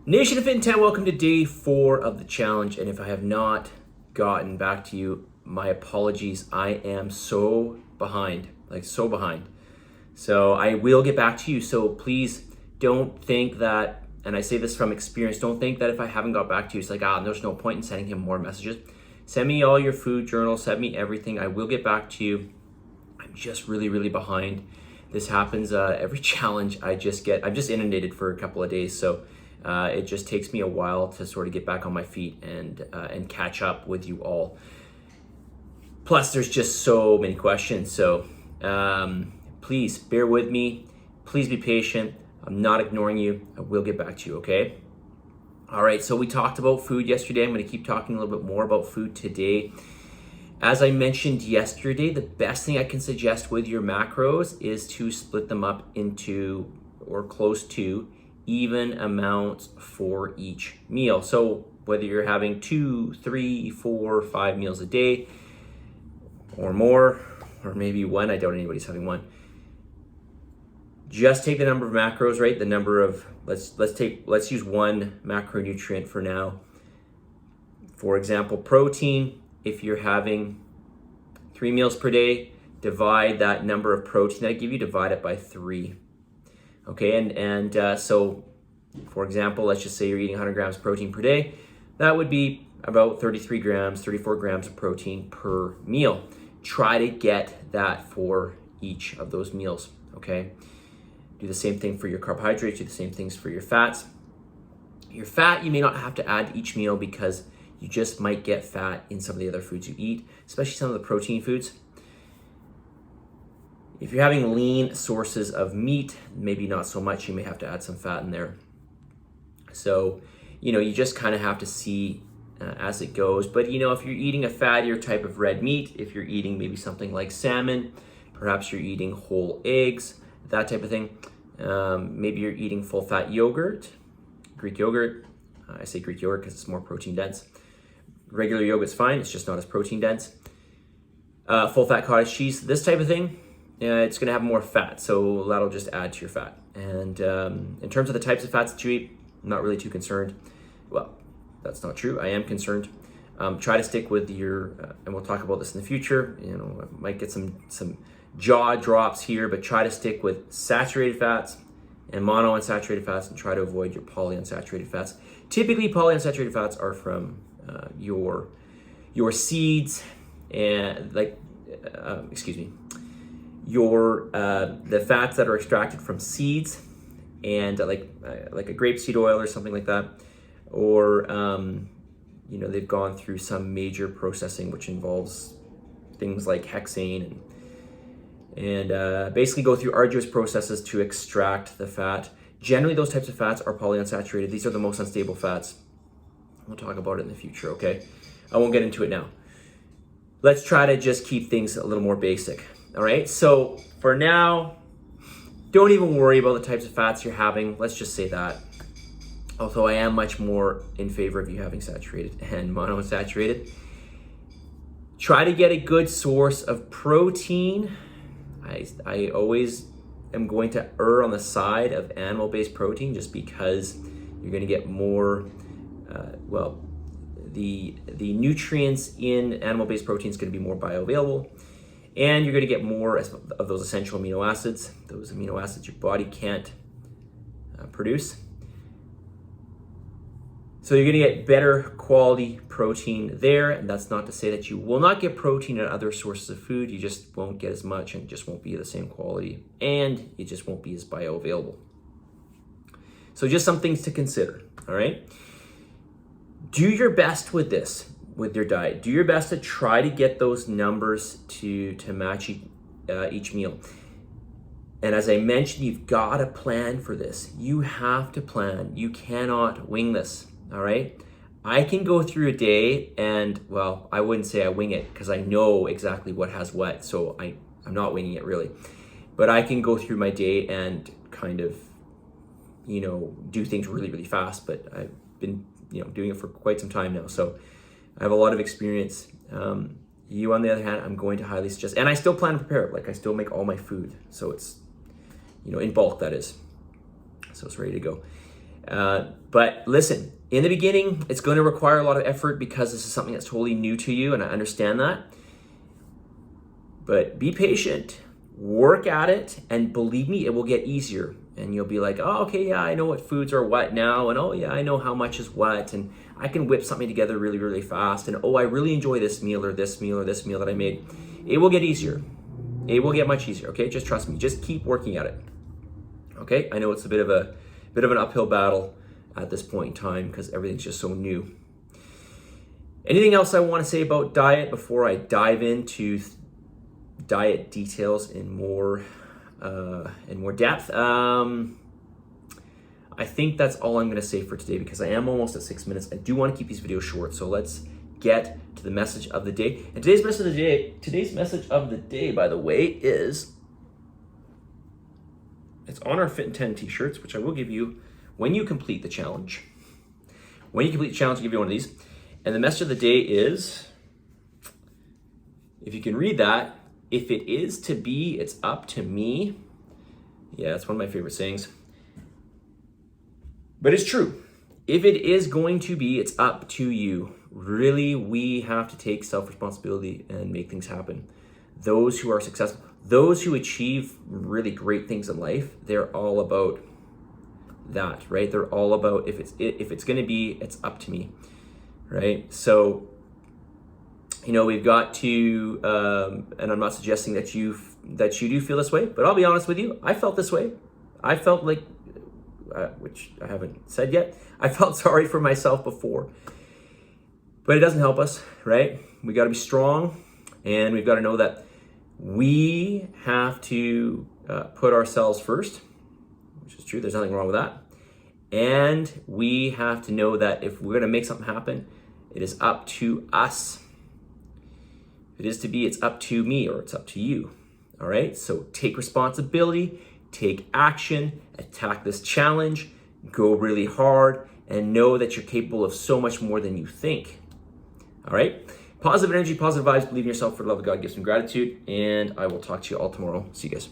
Nation of Fit10, welcome to day 4 of the challenge. And if I have not gotten back to you, my apologies. I am so behind, so behind. So I will get back to you. So please don't think that, and I say this from experience, don't think that if I haven't got back to you, it's like, there's no point in sending him more messages. Send me all your food journals, send me everything. I will get back to you. I'm just really behind. This happens every challenge I'm just inundated for a couple of days. So it just takes me a while to sort of get back on my feet and catch up with you all. Plus, there's just so many questions. So please bear with me. Please be patient. I'm not ignoring you. I will get back to you, okay? All right, so we talked about food yesterday. I'm going to keep talking a little bit more about food today. As I mentioned yesterday, the best thing I can suggest with your macros is to split them up into, or close to, even amounts for each meal. So whether you're having 2, 3, 4, 5 meals a day or more, or maybe one, I doubt anybody's having one. Just take the number of macros, right? The number of, let's use one macronutrient for now. For example, protein. If you're having 3 meals per day, divide that number of protein that I give you, divide it by 3. Okay, and so, for example, let's just say you're eating 100 grams of protein per day. That would be about 33 grams, 34 grams of protein per meal. Try to get that for each of those meals, okay? Do the same thing for your carbohydrates, do the same things for your fats. Your fat, you may not have to add to each meal because you just might get fat in some of the other foods you eat, especially some of the protein foods. If you're having lean sources of meat, maybe not so much, you may have to add some fat in there. So, you just kind of have to see as it goes. But, if you're eating a fattier type of red meat, if you're eating maybe something like salmon, perhaps you're eating whole eggs, that type of thing. Maybe you're eating full fat yogurt, Greek yogurt. I say Greek yogurt because it's more protein dense. Regular yogurt's fine, it's just not as protein dense. Full fat cottage cheese, this type of thing. It's going to have more fat, so that'll just add to your fat. And in terms of the types of fats that you eat, I'm not really too concerned. Well, that's not true. I am concerned. Try to stick with your, and we'll talk about this in the future. I might get some jaw drops here, but try to stick with saturated fats and monounsaturated fats, and try to avoid your polyunsaturated fats. Typically, polyunsaturated fats are from your seeds and the fats that are extracted from seeds and like a grapeseed oil or something like that, or they've gone through some major processing which involves things like hexane and basically go through arduous processes to extract the fat. Generally, those types of fats are polyunsaturated. These are the most unstable fats. We'll talk about it in the future, okay? I won't get into it now. Let's try to just keep things a little more basic. All right, so for now, don't even worry about the types of fats you're having. Let's just say that. Although I am much more in favor of you having saturated and monounsaturated. Try to get a good source of protein. I always am going to err on the side of animal-based protein just because you're going to get more, the nutrients in animal-based protein is going to be more bioavailable. And you're going to get more of those essential amino acids, those amino acids your body can't produce. So you're going to get better quality protein there. And that's not to say that you will not get protein in other sources of food. You just won't get as much and it just won't be the same quality. And it just won't be as bioavailable. So just some things to consider, all right? Do your best with this. With your diet, do your best to try to get those numbers to match each meal. And as I mentioned, you've got to plan for this. You have to plan. You cannot wing this, all right? I can go through a day and, well, I wouldn't say I wing it because I know exactly what has what, so I'm not winging it really. But I can go through my day and kind of, do things really fast, but I've been, doing it for quite some time now, so I have a lot of experience. You, on the other hand, I'm going to highly suggest, and I still plan to prepare it. I still make all my food. So it's, in bulk, that is. So it's ready to go. But listen, in the beginning, it's going to require a lot of effort because this is something that's totally new to you, and I understand that. But be patient, work at it, and believe me, it will get easier. And you'll be like, oh, okay, yeah, I know what foods are what now, and oh, yeah, I know how much is what, and I can whip something together really, really fast, and oh, I really enjoy this meal or this meal or this meal that I made. It will get easier. It will get much easier, okay? Just trust me. Just keep working at it, okay? I know it's a bit of an uphill battle at this point in time because everything's just so new. Anything else I want to say about diet before I dive into diet details in more depth? I think that's all I'm going to say for today because I am almost at 6 minutes. I do want to keep these videos short, so let's get to the message of the day. And today's message of the day, by the way, is it's on our Fitin10 t-shirts, which I will give you when you complete the challenge. When you complete the challenge, I'll give you one of these. And the message of the day is, if you can read that, if it is to be, it's up to me. Yeah, that's one of my favorite sayings. But it's true. If it is going to be, it's up to you. Really, we have to take self-responsibility and make things happen. Those who are successful, those who achieve really great things in life, they're all about that, right? They're all about if it's going to be, it's up to me, right? So, we've got to, and I'm not suggesting that you do feel this way, but I'll be honest with you, I felt this way. I felt like, which I haven't said yet, I felt sorry for myself before. But it doesn't help us, right? We got to be strong, and we've got to know that we have to put ourselves first, which is true. There's nothing wrong with that. And we have to know that if we're going to make something happen, it is up to us. If it is to be, it's up to me, or it's up to you. All right? So take responsibility, take action, attack this challenge, go really hard, and know that you're capable of so much more than you think. All right? Positive energy, positive vibes, believe in yourself, for the love of God, give some gratitude, and I will talk to you all tomorrow. See you guys.